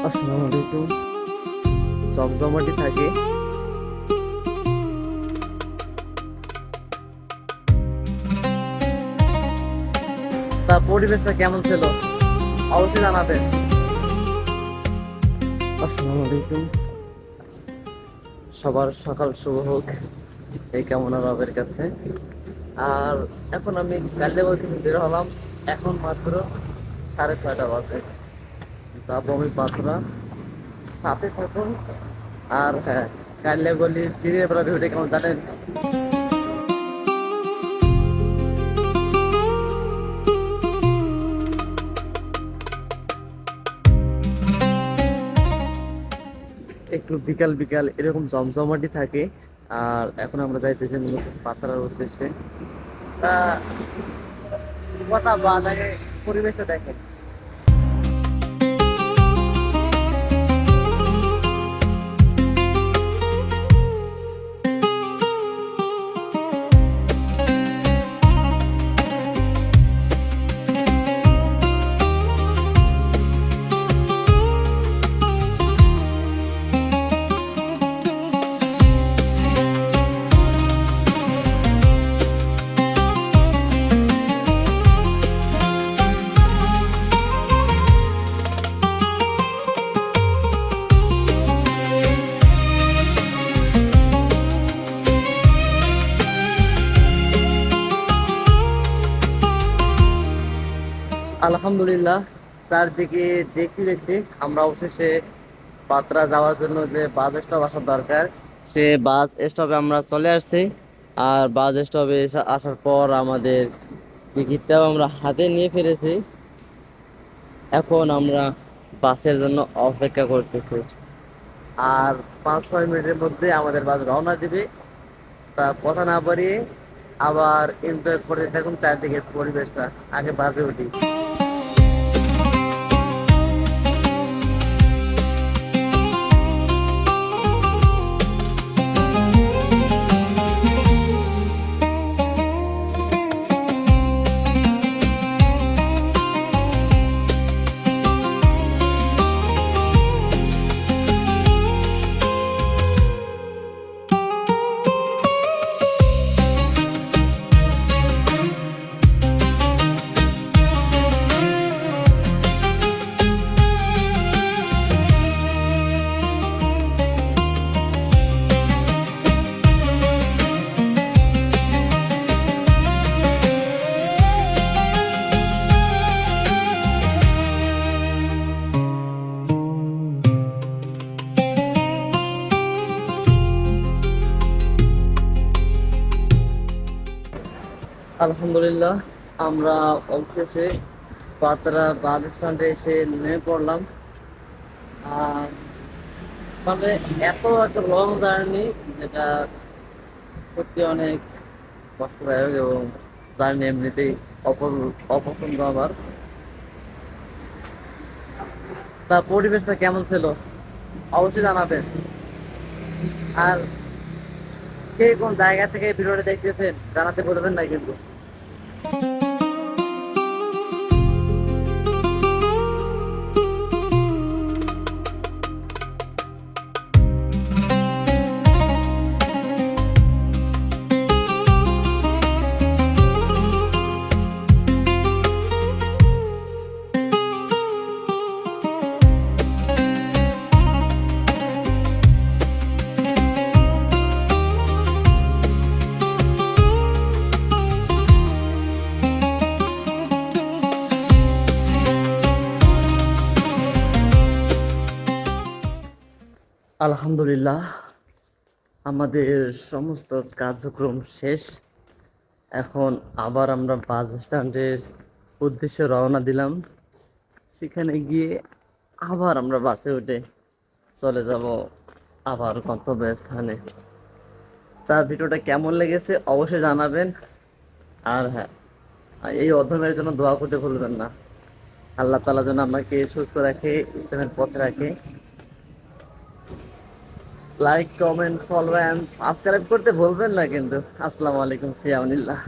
আসসালামু আলাইকুম। জমজমাটি থাকে। তা পরিবেশটা কেমন ছিল অবশ্যই জানাবেন। আসসালামু আলাইকুম। সবার সকাল শুভ হোক এই কামনা রবের কাছে। আর এখন আমি কাল্যাবল থেকে বের হলাম। এখন মাত্র 6:30 বাজে। যাবো আমি পাথরা, সাথে থাকুন। আর হ্যাঁ, কাল্যাবলি দিনের বেলা ভিউটা কেমন জানেন? একটু বিকাল বিকাল এরকম জমজমাটি থাকে। আর এখন আমরা যাইতেছি মূলত পাতার উদ্দেশ্যে। তা কথা বাদ আগে পরিবেশটা দেখেন। আলহামদুলিল্লাহ, চারদিকে দেখতে দেখতে আমরা অবশেষে পাত্রা যাওয়ার জন্য যে বাস স্টপ আসার দরকার সে বাস স্টপে আমরা চলে আসছি। আর বাস স্টপে আসার পর আমাদের টিকিটটাও আমরা হাতে নিয়ে ফেলেছি। এখন আমরা বাসের জন্য অপেক্ষা করতেছি। আর 5-6 মিনিটের মধ্যে আমাদের বাস রওনা দিবে। তা কথা না বাড়িয়ে আবার এনজয় করতে থাকুন চারদিকের পরিবেশটা। আগে বাসে উঠি। আলহামদুলিল্লাহ, আমরা অবশেষে পাতরা বাস স্ট্যান্ডে এসে নেমে পড়লাম। আর মানে এত একটা লং জার্নি, যেটা সত্যি অনেক কষ্টদায়ক এবং জার্নি এমনিতেই অপছন্দ আমার। তা পরিবেশটা কেমন ছিল অবশ্যই জানাবেন। আর কে কোন জায়গা থেকে ভিডিওটা দেখতেছেন জানাতে বলবেন না কিন্তু। আলহামদুলিল্লাহ, আমাদের সমস্ত কার্যক্রম শেষ। এখন আবার আমরা বাস স্ট্যান্ডের উদ্দেশ্যে রওনা দিলাম। সেখানে গিয়ে আবার আমরা বাসে উঠে চলে যাব আবার গন্তব্যস্থানে। তার ভিডিওটা কেমন লেগেছে অবশ্যই জানাবেন। আর হ্যাঁ, এই অধ্যয়নের জন্য দোয়া করতে ভুলবেন না। আল্লাহ তাআলা যেন আমাকে সুস্থ রাখে, ইসলামের পথে রাখে। Like, comment, follow and subscribe করতে ভুলবেন না কিন্তু। আসসালামু আলাইকুম, ফি আমানিল্লাহ।